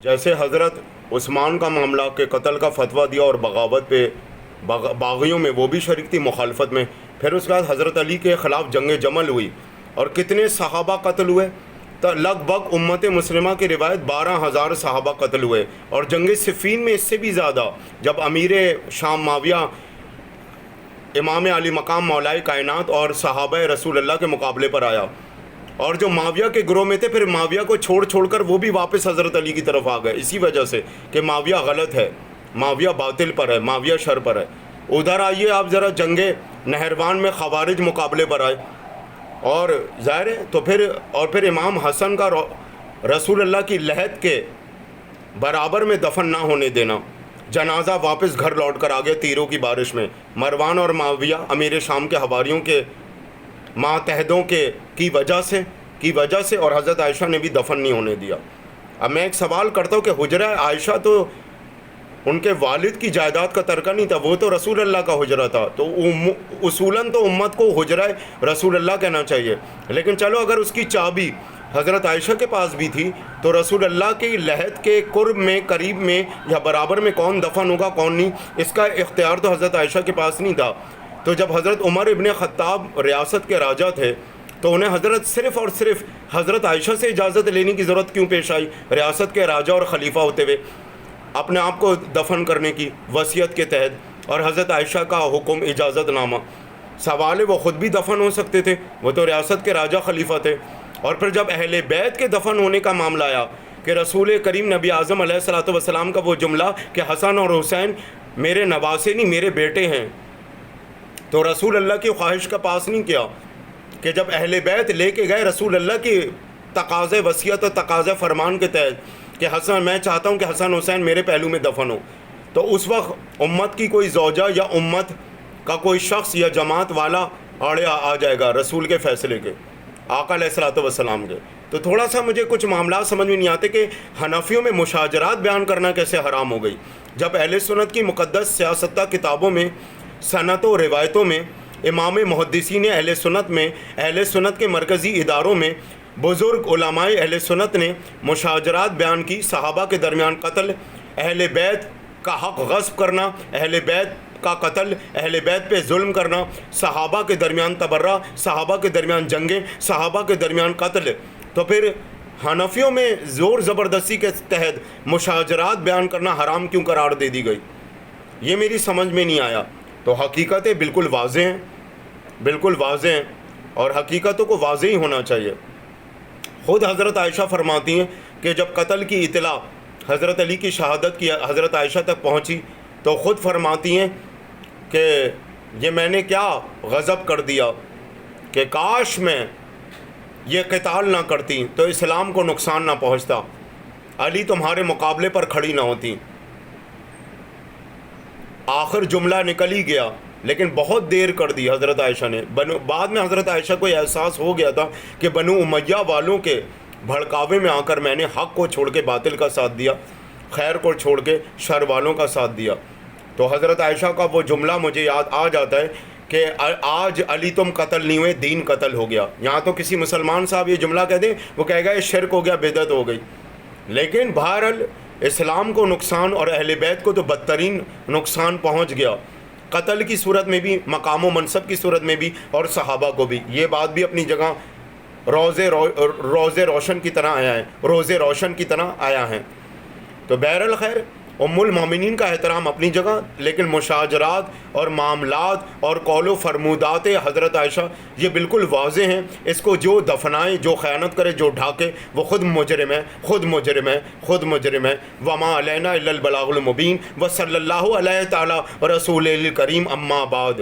جیسے حضرت عثمان کا معاملہ کہ قتل کا فتویٰ دیا اور بغاوت پہ باغیوں میں وہ بھی شریک تھی مخالفت میں. پھر اس کے بعد حضرت علی کے خلاف جنگ جمل ہوئی اور کتنے صحابہ قتل ہوئے؟ تو لگ بھگ امت مسلمہ کی روایت 12,000 صحابہ قتل ہوئے. اور جنگ صفین میں اس سے بھی زیادہ، جب امیر شام معاویہ امام علی مقام مولائے کائنات اور صحابہ رسول اللہ کے مقابلے پر آیا، اور جو معاویہ کے گروہ میں تھے پھر معاویہ کو چھوڑ کر وہ بھی واپس حضرت علی کی طرف آ گئے، اسی وجہ سے کہ معاویہ غلط ہے، معاویہ باطل پر ہے، معاویہ شر پر ہے. ادھر آئیے آپ ذرا جنگ نہروان میں خوارج مقابلے پر آئے، اور ظاہر ہے تو پھر امام حسن کا رسول اللہ کی لحد کے برابر میں دفن نہ ہونے دینا، جنازہ واپس گھر لوٹ کر آگے تیروں کی بارش میں. مروان اور معاویہ امیر شام کے حواریوں کے ماتحدوں کی وجہ سے اور حضرت عائشہ نے بھی دفن نہیں ہونے دیا. اب میں ایک سوال کرتا ہوں کہ حجرہ عائشہ تو ان کے والد کی جائیداد کا ترکہ نہیں تھا، وہ تو رسول اللہ کا حجرہ تھا، تو اصولاً تو امت کو حجرہ رسول اللہ کہنا چاہیے. لیکن چلو اگر اس کی چابی حضرت عائشہ کے پاس بھی تھی تو رسول اللہ کی لحد کے قرب میں، قریب میں یا برابر میں کون دفن ہوگا کون نہیں، اس کا اختیار تو حضرت عائشہ کے پاس نہیں تھا. تو جب حضرت عمر ابن خطاب ریاست کے راجہ تھے تو انہیں صرف اور صرف حضرت عائشہ سے اجازت لینے کی ضرورت کیوں پیش آئی؟ ریاست کے راجہ اور خلیفہ ہوتے ہوئے اپنے آپ کو دفن کرنے کی وصیت کے تحت، اور حضرت عائشہ کا حکم اجازت نامہ. سوال ہے وہ خود بھی دفن ہو سکتے تھے، وہ تو ریاست کے راجہ خلیفہ تھے. اور پھر جب اہل بیت کے دفن ہونے کا معاملہ آیا کہ رسول کریم نبی اعظم علیہ الصلوۃ والسلام کا وہ جملہ کہ حسن اور حسین میرے نواسے نہیں میرے بیٹے ہیں، تو رسول اللہ کی خواہش کا پاس نہیں کیا کہ جب اہل بیت لے کے گئے رسول اللہ کی تقاضے وصیت اور تقاضے فرمان کے تحت کہ میں چاہتا ہوں کہ حسن حسین میرے پہلو میں دفن ہو، تو اس وقت امت کی کوئی زوجہ یا امت کا کوئی شخص یا جماعت والا آڑے آ جائے گا رسول کے فیصلے کے، آقا علیہ الصلوۃ والسلام کے. تو تھوڑا سا مجھے کچھ معاملات سمجھ میں نہیں آتے کہ حنفیوں میں مشاجرات بیان کرنا کیسے حرام ہو گئی، جب اہل سنت کی مقدس سیاستہ کتابوں میں، سنتوں و روایتوں میں، امام محدثین اہل سنت کے مرکزی اداروں میں بزرگ علماء اہل سنت نے مشاجرات بیان کی. صحابہ کے درمیان قتل، اہل بیت کا حق غصب کرنا، اہل بیت کا قتل، اہل بیت پہ ظلم کرنا، صحابہ کے درمیان تبرہ، صحابہ کے درمیان جنگیں، صحابہ کے درمیان قتل. تو پھر حنفیوں میں زور زبردستی کے تحت مشاجرات بیان کرنا حرام کیوں قرار دے دی گئی؟ یہ میری سمجھ میں نہیں آیا. تو حقیقتیں بالکل واضح ہیں اور حقیقتوں کو واضح ہی ہونا چاہیے. خود حضرت عائشہ فرماتی ہیں کہ جب قتل کی اطلاع حضرت علی کی شہادت کی حضرت عائشہ تک پہنچی تو خود فرماتی ہیں کہ یہ میں نے کیا غضب کر دیا کہ کاش میں یہ قتال نہ کرتی تو اسلام کو نقصان نہ پہنچتا، علی تمہارے مقابلے پر کھڑی نہ ہوتی. آخر جملہ نکل ہی گیا لیکن بہت دیر کر دی حضرت عائشہ نے. بعد میں حضرت عائشہ کو یہ احساس ہو گیا تھا کہ بنو امیہ والوں کے بھڑکاوے میں آ کر میں نے حق کو چھوڑ کے باطل کا ساتھ دیا، خیر کو چھوڑ کے شر والوں کا ساتھ دیا. تو حضرت عائشہ کا وہ جملہ مجھے یاد آ جاتا ہے کہ آج علی تم قتل نہیں ہوئے، دین قتل ہو گیا. یہاں تو کسی مسلمان صاحب یہ جملہ کہہ دیں وہ کہے گا یہ شرک ہو گیا، بدعت ہو گئی. لیکن بہرحال اسلام کو نقصان اور اہل بیت کو تو بدترین نقصان پہنچ گیا، قتل کی صورت میں بھی، مقام و منصب کی صورت میں بھی، اور صحابہ کو بھی. یہ بات بھی اپنی جگہ روزے روشن کی طرح آیا ہے. تو بہرحال خیر، ام المومنین کا احترام اپنی جگہ، لیکن مشاجرات اور معاملات اور قول و فرمودات حضرت عائشہ یہ بالکل واضح ہیں. اس کو جو دفنائے، جو خیانت کرے، جو ڈھاکے، وہ خود مجرم ہے. وما علینا الا البلاغ المبین. وصلی اللہ علیہ تعالی رسول الکریم. اما بعد.